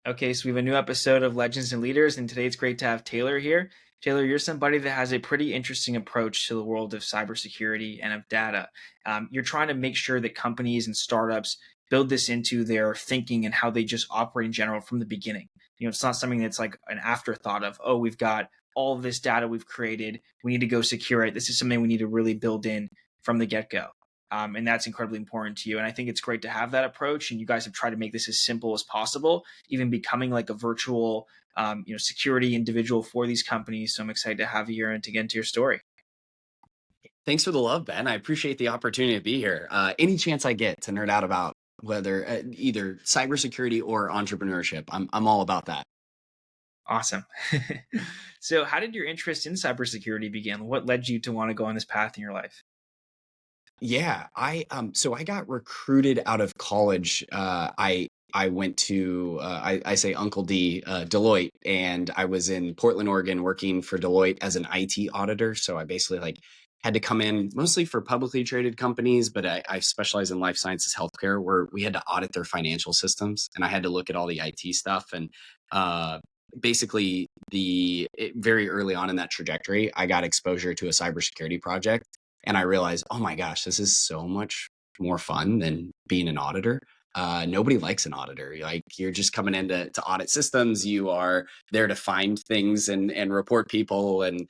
Okay, so we have a new episode of Legends and Leaders, and today it's great to have Taylor here. Taylor, you're somebody that has a pretty interesting approach to the world of cybersecurity and of data. You're trying to make sure that companies and startups build this into their thinking and how they just operate in general from the beginning. It's not something that's like an afterthought of, oh, we've got all of this data we've created. We need to go secure it. This is something we need to really build in from the get go. And that's incredibly important to you. And I think it's great to have that approach. And you guys have tried to make this as simple as possible, even becoming like a virtual, security individual for these companies. So I'm excited to have you here and to get into your story. Thanks for the love, Ben. I appreciate the opportunity to be here. Any chance I get to nerd out about whether either cybersecurity or entrepreneurship, I'm all about that. Awesome. So, how did your interest in cybersecurity begin? What led you to want to go on this path in your life? Yeah, I got recruited out of college. I went to I say Uncle D, Deloitte, and I was in Portland, Oregon, working for Deloitte as an IT auditor. So I basically like had to come in mostly for publicly traded companies, but I specialize in life sciences healthcare, where we had to audit their financial systems, and I had to look at all the IT stuff and uh, basically very early on in that trajectory, I got exposure to a cybersecurity project and I realized, oh my gosh, this is so much more fun than being an auditor. Nobody likes an auditor. Like you're just coming in to audit systems. You are there to find things and report people. And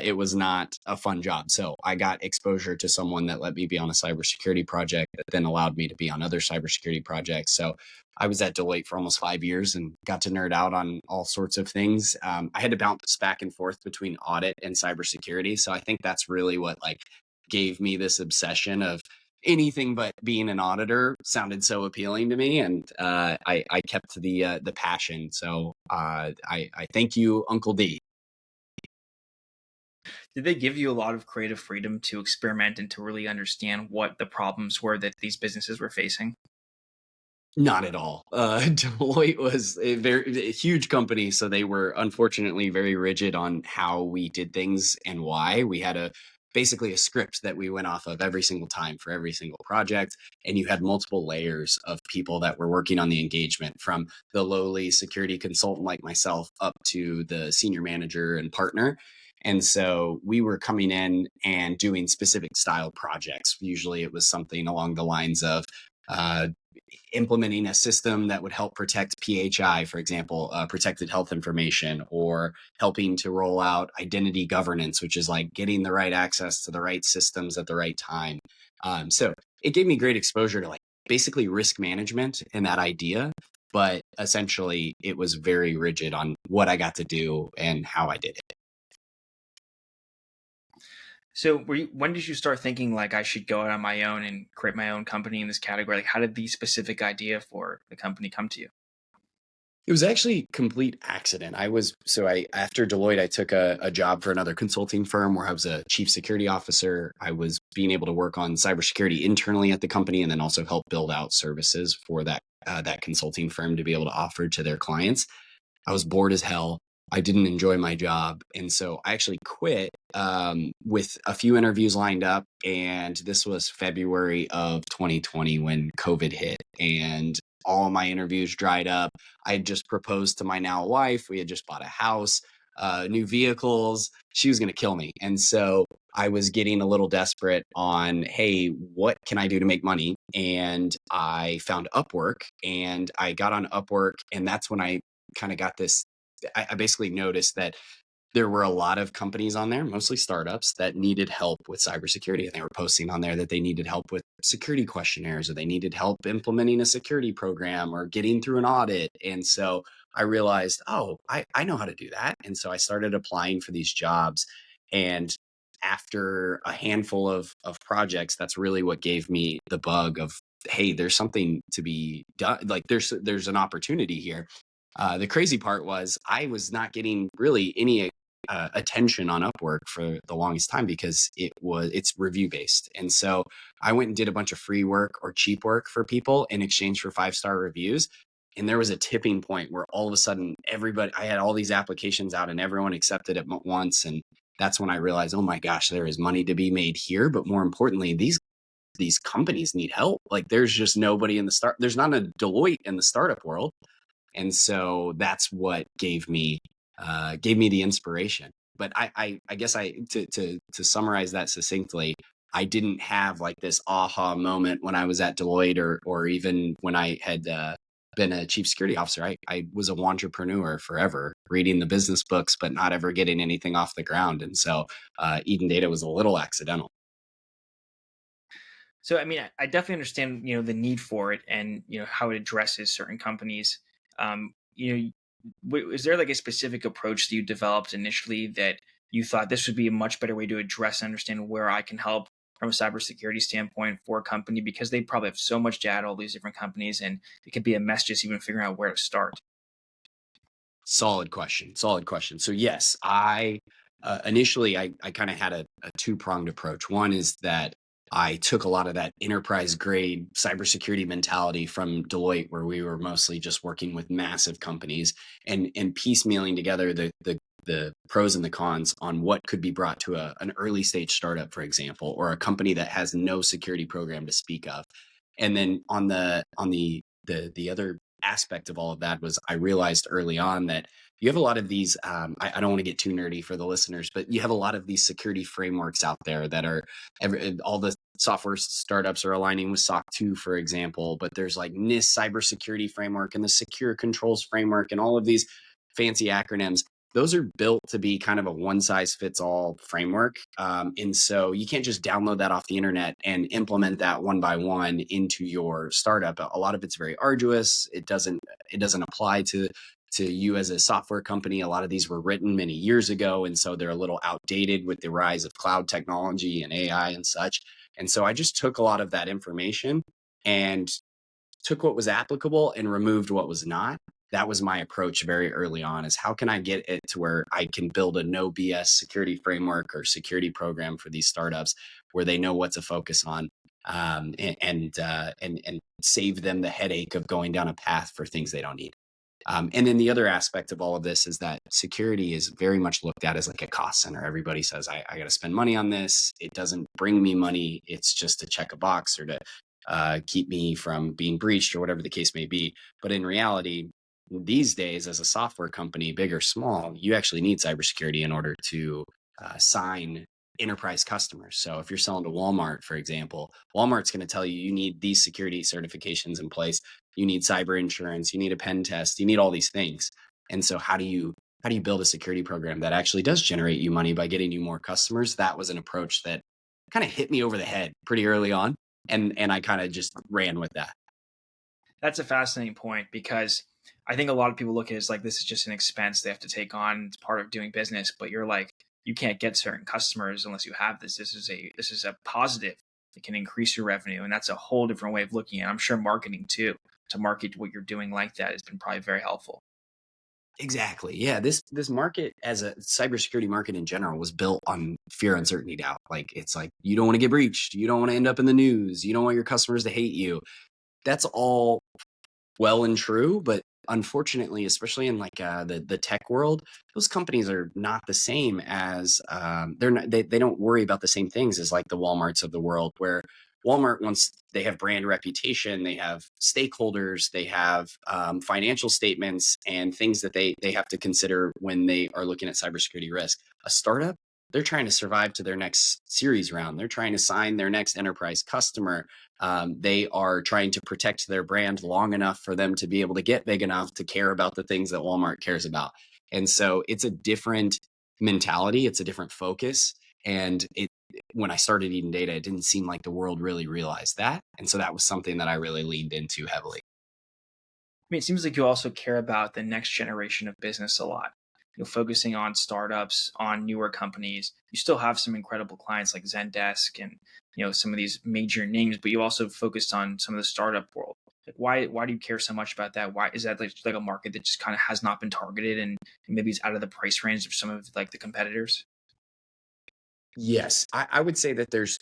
it was not a fun job. So I got exposure to someone that let me be on a cybersecurity project that then allowed me to be on other cybersecurity projects. So I was at Deloitte for almost 5 years and got to nerd out on all sorts of things. I had to bounce back and forth between audit and cybersecurity. So I think that's really what like gave me this obsession of anything but being an auditor sounded so appealing to me, and I kept the passion. So I thank you, Uncle D. Did they give you a lot of creative freedom to experiment and to really understand what the problems were that these businesses were facing? Not at all. Deloitte was a huge company, so they were unfortunately very rigid on how we did things and why. We had basically a script that we went off of every single time for every single project, and you had multiple layers of people that were working on the engagement, from the lowly security consultant like myself up to the senior manager and partner. And so we were coming in and doing specific style projects. Usually it was something along the lines of uh, implementing a system that would help protect PHI, for example, protected health information, or helping to roll out identity governance, which is like getting the right access to the right systems at the right time. So it gave me great exposure to like basically risk management and that idea. But essentially, it was very rigid on what I got to do and how I did it. So, when did you start thinking like I should go out on my own and create my own company in this category? Like, how did the specific idea for the company come to you? It was actually complete accident. I after Deloitte, I took a job for another consulting firm where I was a chief security officer. I was being able to work on cybersecurity internally at the company, and then also help build out services for that consulting firm to be able to offer to their clients. I was bored as hell. I didn't enjoy my job, and so I actually quit with a few interviews lined up. And this was February of 2020 when COVID hit, and all my interviews dried up. I had just proposed to my now wife. We had just bought a house, new vehicles. She was going to kill me, and so I was getting a little desperate on, hey, what can I do to make money? And I found Upwork, and I got on Upwork, and that's when I kind of got this. I basically noticed that there were a lot of companies on there, mostly startups, that needed help with cybersecurity. And they were posting on there that they needed help with security questionnaires, or they needed help implementing a security program, or getting through an audit. And so I realized, oh, I know how to do that. And so I started applying for these jobs. And after a handful of projects, that's really what gave me the bug of, hey, there's something to be done. Like there's an opportunity here. The crazy part was I was not getting really any attention on Upwork for the longest time, because it's review based. And so I went and did a bunch of free work or cheap work for people in exchange for 5-star reviews. And there was a tipping point where all of a sudden I had all these applications out and everyone accepted it at once. And that's when I realized, oh my gosh, there is money to be made here. But more importantly, these companies need help. Like there's just nobody there's not a Deloitte in the startup world. And so that's what gave me the inspiration. But I guess to summarize that succinctly, I didn't have like this aha moment when I was at Deloitte or even when I had been a chief security officer. I was a entrepreneur forever, reading the business books, but not ever getting anything off the ground. And so Eden Data was a little accidental. So, I mean, I definitely understand, the need for it and, how it addresses certain companies. Is there like a specific approach that you developed initially that you thought this would be a much better way to address and understand where I can help from a cybersecurity standpoint for a company because they probably have so much data, all these different companies, and it could be a mess just even figuring out where to start. Solid question. Solid question. So yes, I initially I kind of had a two-pronged approach. One is that I took a lot of that enterprise grade cybersecurity mentality from Deloitte, where we were mostly just working with massive companies and piecemealing together the pros and the cons on what could be brought to an early stage startup, for example, or a company that has no security program to speak of. And then on the other aspect of all of that was I realized early on that you have a lot of these. I don't want to get too nerdy for the listeners, but you have a lot of these security frameworks out there that are all the software startups are aligning with SOC 2, for example. But there's like NIST cybersecurity framework and the secure controls framework and all of these fancy acronyms. Those are built to be kind of a one size fits all framework. And so you can't just download that off the internet and implement that one by one into your startup. A lot of it's very arduous. It doesn't apply to you as a software company. A lot of these were written many years ago. And so they're a little outdated with the rise of cloud technology and AI and such. And so I just took a lot of that information and took what was applicable and removed what was not. That was my approach very early on, is how can I get it to where I can build a no BS security framework or security program for these startups where they know what to focus on, and save them the headache of going down a path for things they don't need. And then the other aspect of all of this is that security is very much looked at as like a cost center. Everybody says, I got to spend money on this. It doesn't bring me money. It's just to check a box or to keep me from being breached or whatever the case may be. But in reality, these days, as a software company, big or small, you actually need cybersecurity in order to sign enterprise customers. So if you're selling to Walmart, for example, Walmart's going to tell you you need these security certifications in place. You need cyber insurance. You need a pen test. You need all these things. And so how do you build a security program that actually does generate you money by getting you more customers? That was an approach that kind of hit me over the head pretty early on, and I kind of just ran with that. That's a fascinating point because I think a lot of people look at it as like this is just an expense they have to take on. It's part of doing business, but you're like, you can't get certain customers unless you have this. This is a positive. It can increase your revenue, and that's a whole different way of looking at it. I'm sure marketing too, to market what you're doing like that has been probably very helpful. Exactly. Yeah. This market as a cybersecurity market in general was built on fear, uncertainty, doubt. Like it's like you don't want to get breached. You don't want to end up in the news. You don't want your customers to hate you. That's all well and true, but unfortunately, especially in like the tech world, those companies are not the same as they're not they don't worry about the same things as like the Walmarts of the world, where Walmart, once they have brand reputation, they have stakeholders, they have financial statements and things that they have to consider when they are looking at cybersecurity risk. A startup, they're trying to survive to their next series round. They're trying to sign their next enterprise customer. They are trying to protect their brand long enough for them to be able to get big enough to care about the things that Walmart cares about. And so it's a different mentality, it's a different focus. And when I started Eden Data, it didn't seem like the world really realized that. And so that was something that I really leaned into heavily. I mean, it seems like you also care about the next generation of business a lot. Focusing on startups, on newer companies. You still have some incredible clients like Zendesk and some of these major names, but you also focused on some of the startup world. Like, why do you care so much about that? Why is that like a market that just kind of has not been targeted and maybe it's out of the price range of some of like the competitors? Yes, I would say that there's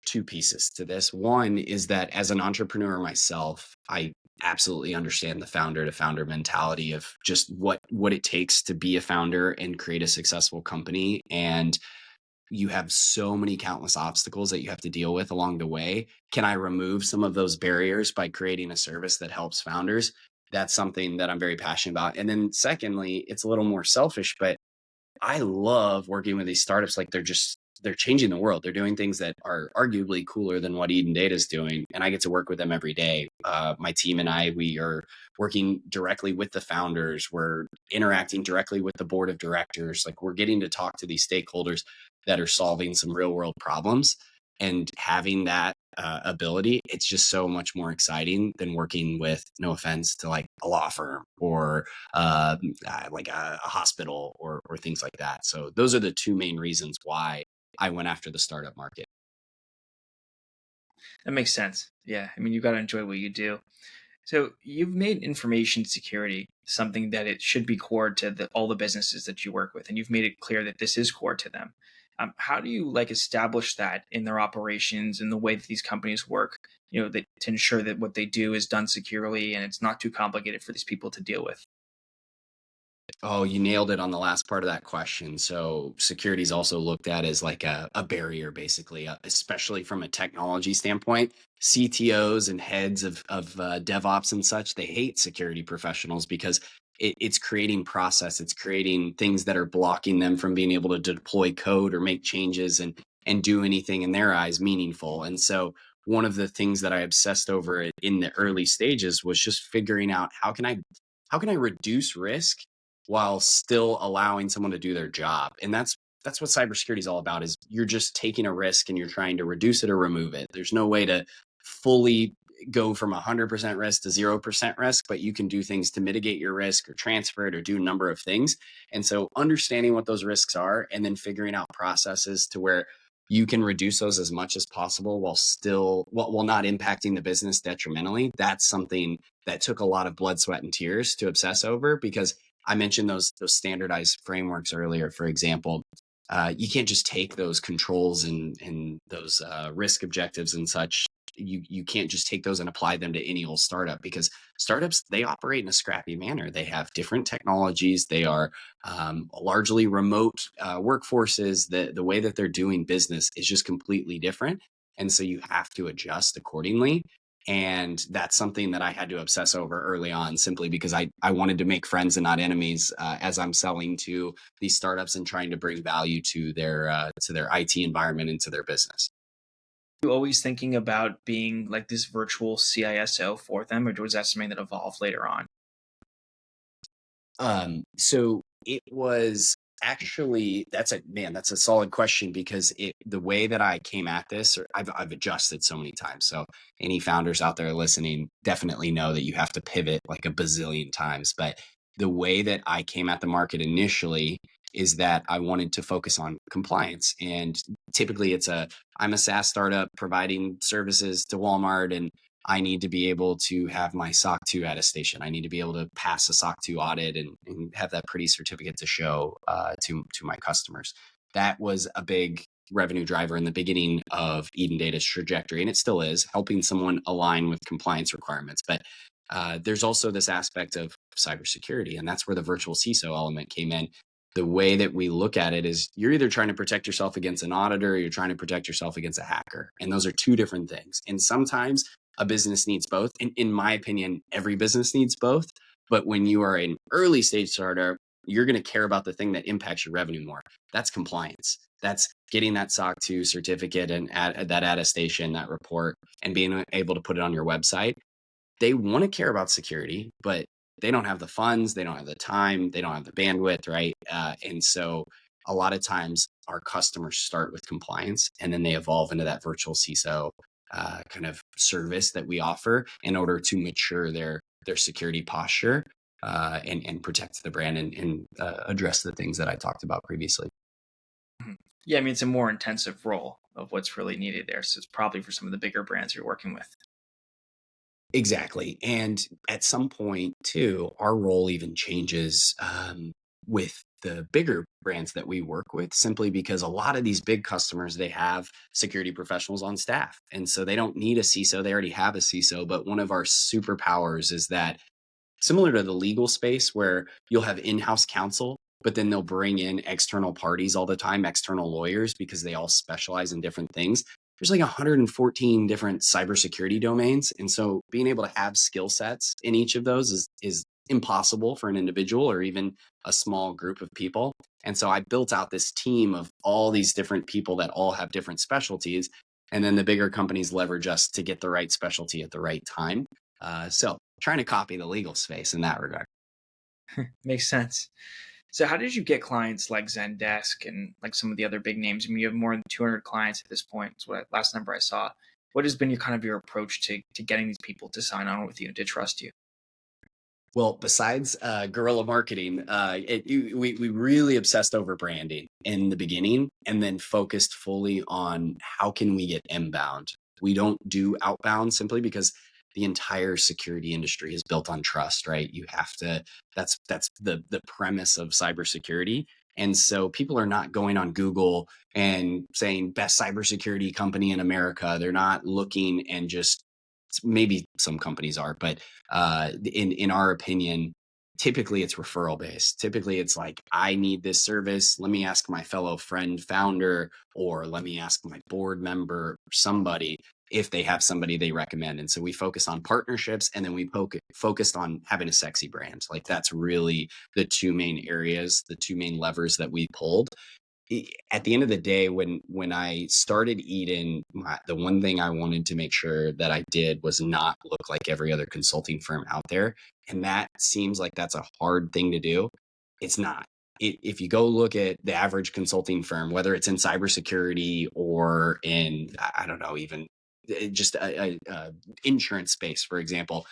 two pieces to this. One is that as an entrepreneur myself, I absolutely understand the founder to founder mentality of just what it takes to be a founder and create a successful company. And you have so many countless obstacles that you have to deal with along the way. Can I remove some of those barriers by creating a service that helps founders? That's something that I'm very passionate about. And then secondly, it's a little more selfish, but I love working with these startups. Like they're changing the world. They're doing things that are arguably cooler than what Eden Data is doing. And I get to work with them every day. My team and I, we are working directly with the founders. We're interacting directly with the board of directors. Like we're getting to talk to these stakeholders that are solving some real world problems, and having that ability, it's just so much more exciting than working with, no offense to like a law firm or like a hospital or things like that. So those are the two main reasons why I went after the startup market. That makes sense. Yeah, I mean, you've got to enjoy what you do. So you've made information security something that it should be core to all the businesses that you work with, and you've made it clear that this is core to them. How do you like establish that in their operations and the way that these companies work? To ensure that what they do is done securely and it's not too complicated for these people to deal with. Oh, you nailed it on the last part of that question. So security is also looked at as like a barrier, basically, especially from a technology standpoint. CTOs and heads of DevOps and such, they hate security professionals because it's creating process. It's creating things that are blocking them from being able to deploy code or make changes and do anything in their eyes meaningful. And so one of the things that I obsessed over in the early stages was just figuring out how can I reduce risk while still allowing someone to do their job. And that's what cybersecurity is all about, is you're just taking a risk and you're trying to reduce it or remove it. There's no way to fully go from 100% risk to 0% risk, but you can do things to mitigate your risk or transfer it or do a number of things. And so understanding what those risks are and then figuring out processes to where you can reduce those as much as possible while not impacting the business detrimentally. That's something that took a lot of blood, sweat, and tears to obsess over, because I mentioned those standardized frameworks earlier. For example, you can't just take those controls and those risk objectives and such. You can't just take those and apply them to any old startup, because startups, they operate in a scrappy manner. They have different technologies. They are largely remote workforces. The way that they're doing business is just completely different, and so you have to adjust accordingly. And that's something that I had to obsess over early on, simply because I wanted to make friends and not enemies as I'm selling to these startups and trying to bring value to their IT environment and to their business. You always thinking about being like this virtual CISO for them, or was that something that evolved later on? So it was actually, that's a solid question, because the way that I came at this, or I've adjusted so many times. So any founders out there listening definitely know that you have to pivot like a bazillion times. But the way that I came at the market initially is that I wanted to focus on compliance. And typically I'm a SaaS startup providing services to Walmart, and I need to be able to have my SOC 2 attestation. I need to be able to pass a SOC 2 audit and have that pretty certificate to show to my customers. That was a big revenue driver in the beginning of Eden Data's trajectory, and it still is, helping someone align with compliance requirements. But there's also this aspect of cybersecurity, and that's where the virtual CISO element came in. The way that we look at it is, you're either trying to protect yourself against an auditor, or you're trying to protect yourself against a hacker. And those are two different things. And sometimes a business needs both. In my opinion, every business needs both. But when you are an early stage startup, you're going to care about the thing that impacts your revenue more. That's compliance. That's getting that SOC 2 certificate and that attestation, that report, and being able to put it on your website. They want to care about security, but they don't have the funds, they don't have the time, they don't have the bandwidth, right? And so a lot of times our customers start with compliance, and then they evolve into that virtual CISO kind of service that we offer in order to mature their security posture, and protect the brand, and address the things that I talked about previously. Mhm. Yeah, I mean, it's a more intensive role of what's really needed there. So it's probably for some of the bigger brands you're working with. Exactly. And at some point, too, our role even changes with the bigger brands that we work with, simply because a lot of these big customers, they have security professionals on staff. And so they don't need a CISO. They already have a CISO. But one of our superpowers is that, similar to the legal space, where you'll have in-house counsel, but then they'll bring in external parties all the time, external lawyers, because they all specialize in different things. there's like 114 different cybersecurity domains. And so being able to have skill sets in each of those is impossible for an individual or even a small group of people. And so I built out this team of all these different people that all have different specialties. And then the bigger companies leverage us to get the right specialty at the right time. So trying to copy the legal space in that regard. Makes sense. So how did you get clients like Zendesk and like some of the other big names? I mean, you have more than 200 clients at this point. It's what last number I saw. What has been your kind of your approach to getting these people to sign on with you and to trust you? Well, besides guerrilla marketing, we really obsessed over branding in the beginning and then focused fully on how can we get inbound. We don't do outbound simply because the entire security industry is built on trust, right? You have to, that's the premise of cybersecurity. And so people are not going on Google and saying best cybersecurity company in America. They're not looking and just, maybe some companies are, but in our opinion, typically it's referral based. Typically it's like, I need this service. Let me ask my fellow friend founder, or let me ask my board member, somebody, if they have somebody they recommend. And so we focus on partnerships, and then we focused on having a sexy brand. Like that's really the two main areas, the two main levers that we pulled. At the end of the day, when I started Eden, the one thing I wanted to make sure that I did was not look like every other consulting firm out there. And that seems like that's a hard thing to do. It's not. If you go look at the average consulting firm, whether it's in cybersecurity or in, I don't know, even just a insurance space, for example,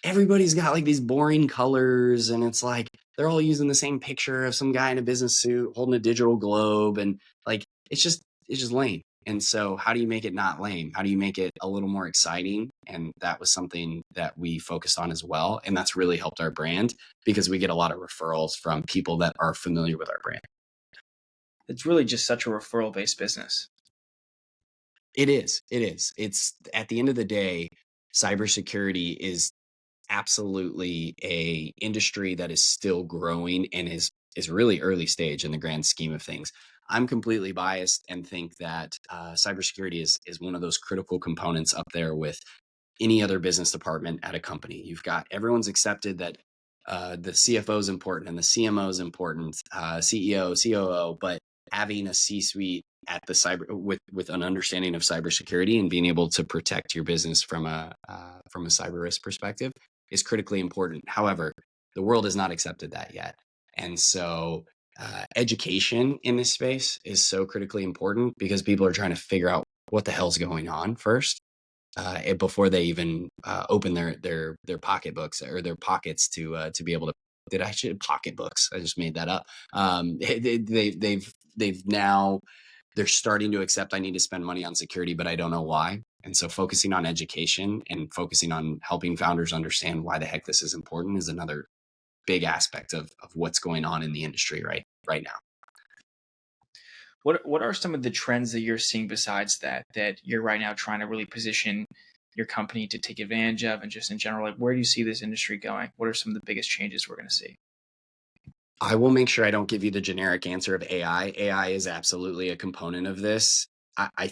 everybody's got like these boring colors, and it's like they're all using the same picture of some guy in a business suit holding a digital globe, and like it's just lame. And so how do you make it not lame? How do you make it a little more exciting? And that was something that we focused on as well, and that's really helped our brand because we get a lot of referrals from people that are familiar with our brand. It's really just such a referral based business. It's at the end of the day, cybersecurity is absolutely a industry that is still growing and is really early stage in the grand scheme of things. I'm completely biased and think that cybersecurity is one of those critical components up there with any other business department at a company. You've got everyone's accepted that the CFO is important and the CMO is important, CEO, COO, but having a C-suite at the cyber with an understanding of cybersecurity and being able to protect your business from a cyber risk perspective is critically important. However, the world has not accepted that yet, and so education in this space is so critically important because people are trying to figure out what the hell's going on first before they even open their pocketbooks or their pockets to be able to. Did I should pocketbooks? I just made that up. They've now they're starting to accept I need to spend money on security, but I don't know why. And so focusing on education and focusing on helping founders understand why the heck this is important is another big aspect of what's going on in the industry right now. What are some of the trends that you're seeing besides that you're right now trying to really position your company to take advantage of, and just in general, like where do you see this industry going? What are some of the biggest changes we're going to see? I will make sure I don't give you the generic answer of AI. AI is absolutely a component of this. I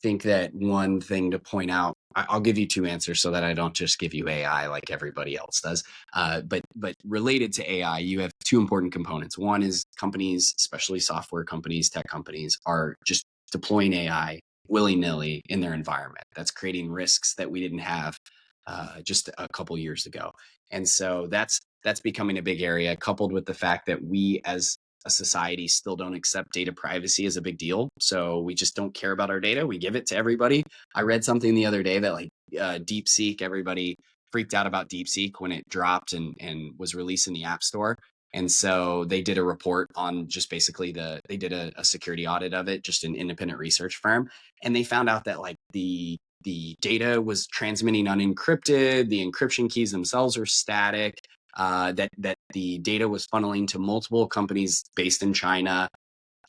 think that one thing to point out, I'll give you two answers so that I don't just give you AI like everybody else does. But related to AI, you have two important components. One is companies, especially software companies, tech companies, are just deploying AI willy nilly in their environment. That's creating risks that we didn't have just a couple years ago. And so that's becoming a big area, coupled with the fact that we as a society still don't accept data privacy as a big deal. So we just don't care about our data. We give it to everybody. I read something the other day that like DeepSeek, everybody freaked out about DeepSeek when it dropped and was released in the App Store. And so they did a report on just basically they did a security audit of it, just an independent research firm. And they found out that like the data was transmitting unencrypted, the encryption keys themselves are static, that the data was funneling to multiple companies based in China.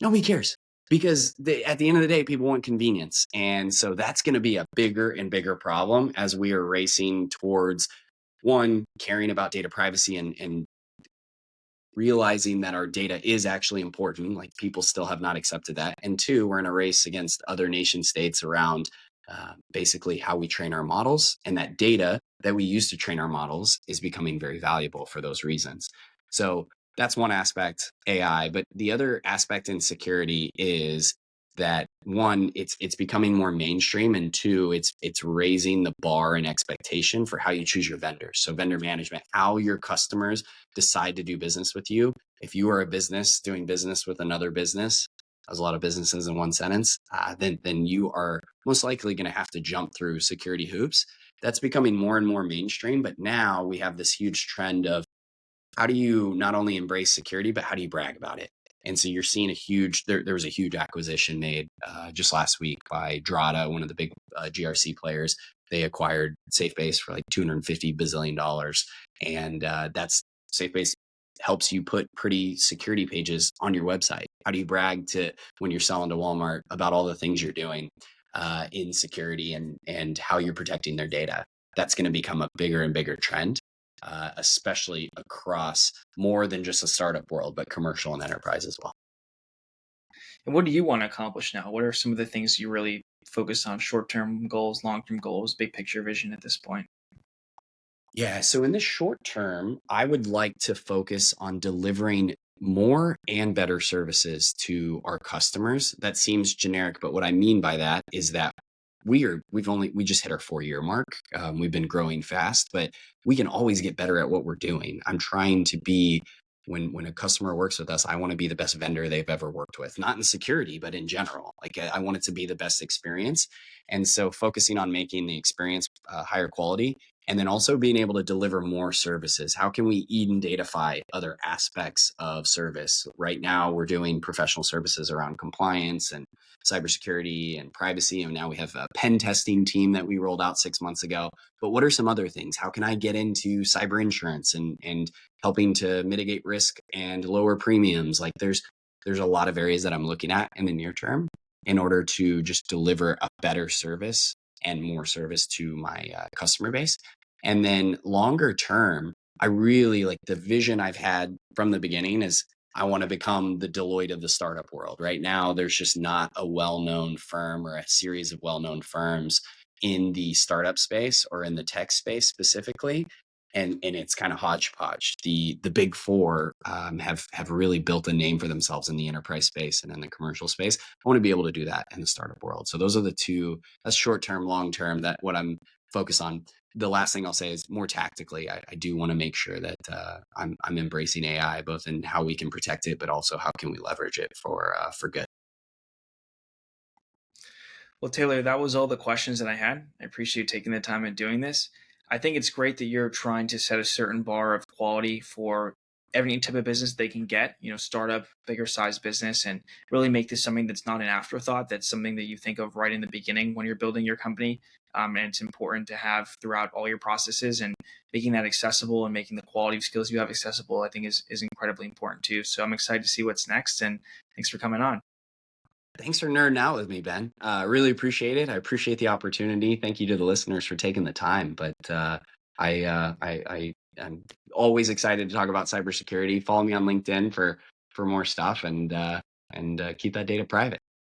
Nobody cares because at the end of the day, people want convenience. And so that's going to be a bigger and bigger problem as we are racing towards one, caring about data privacy and realizing that our data is actually important. Like people still have not accepted that. And two, we're in a race against other nation states around basically how we train our models, and that data that we use to train our models is becoming very valuable for those reasons. So that's one aspect, AI. But the other aspect in security is that one, it's becoming more mainstream, and two, it's raising the bar and expectation for how you choose your vendors. So vendor management, how your customers decide to do business with you. If you are a business doing business with another business, as a lot of businesses in one sentence, then you are most likely going to have to jump through security hoops. That's becoming more and more mainstream. But now we have this huge trend of how do you not only embrace security, but how do you brag about it? And so you're seeing there was a huge acquisition made just last week by Drata, one of the big GRC players. They acquired SafeBase for like $250 bazillion. And that's SafeBase helps you put pretty security pages on your website. How do you brag to when you're selling to Walmart about all the things you're doing in security and how you're protecting their data? That's going to become a bigger and bigger trend, especially across more than just the startup world, but commercial and enterprise as well. And what do you want to accomplish now? What are some of the things you really focus on? Short term goals, long term goals, big picture vision at this point? Yeah. So in the short term, I would like to focus on delivering more and better services to our customers. That seems generic, but what I mean by that is that we just hit our 4 year mark. We've been growing fast, but we can always get better at what we're doing. I'm trying to be when a customer works with us, I want to be the best vendor they've ever worked with, not in security, but in general. Like I want it to be the best experience. And so focusing on making the experience higher quality, and then also being able to deliver more services. How can we even datafy other aspects of service? Right now, we're doing professional services around compliance and cybersecurity and privacy. And now we have a pen testing team that we rolled out 6 months ago. But what are some other things? How can I get into cyber insurance and helping to mitigate risk and lower premiums? Like there's a lot of areas that I'm looking at in the near term in order to just deliver a better service and more service to my customer base. And then longer term, I really like the vision I've had from the beginning is I want to become the Deloitte of the startup world. Right now, there's just not a well-known firm or a series of well-known firms in the startup space or in the tech space specifically. And it's kind of hodgepodge. The big four have really built a name for themselves in the enterprise space and in the commercial space. I want to be able to do that in the startup world. So those are the two. That's short term, long term. That what I'm focused on. The last thing I'll say is more tactically. I do want to make sure that I'm embracing AI both in how we can protect it, but also how can we leverage it for good. Well, Taylor, that was all the questions that I had. I appreciate you taking the time and doing this. I think it's great that you're trying to set a certain bar of quality for every type of business they can get, startup, bigger size business, and really make this something that's not an afterthought. That's something that you think of right in the beginning when you're building your company. And it's important to have throughout all your processes, and making that accessible and making the quality of skills you have accessible, I think is incredibly important too. So I'm excited to see what's next, and thanks for coming on. Thanks for nerding out with me, Ben. Really appreciate it. I appreciate the opportunity. Thank you to the listeners for taking the time. But I am always excited to talk about cybersecurity. Follow me on LinkedIn for more stuff and keep that data private.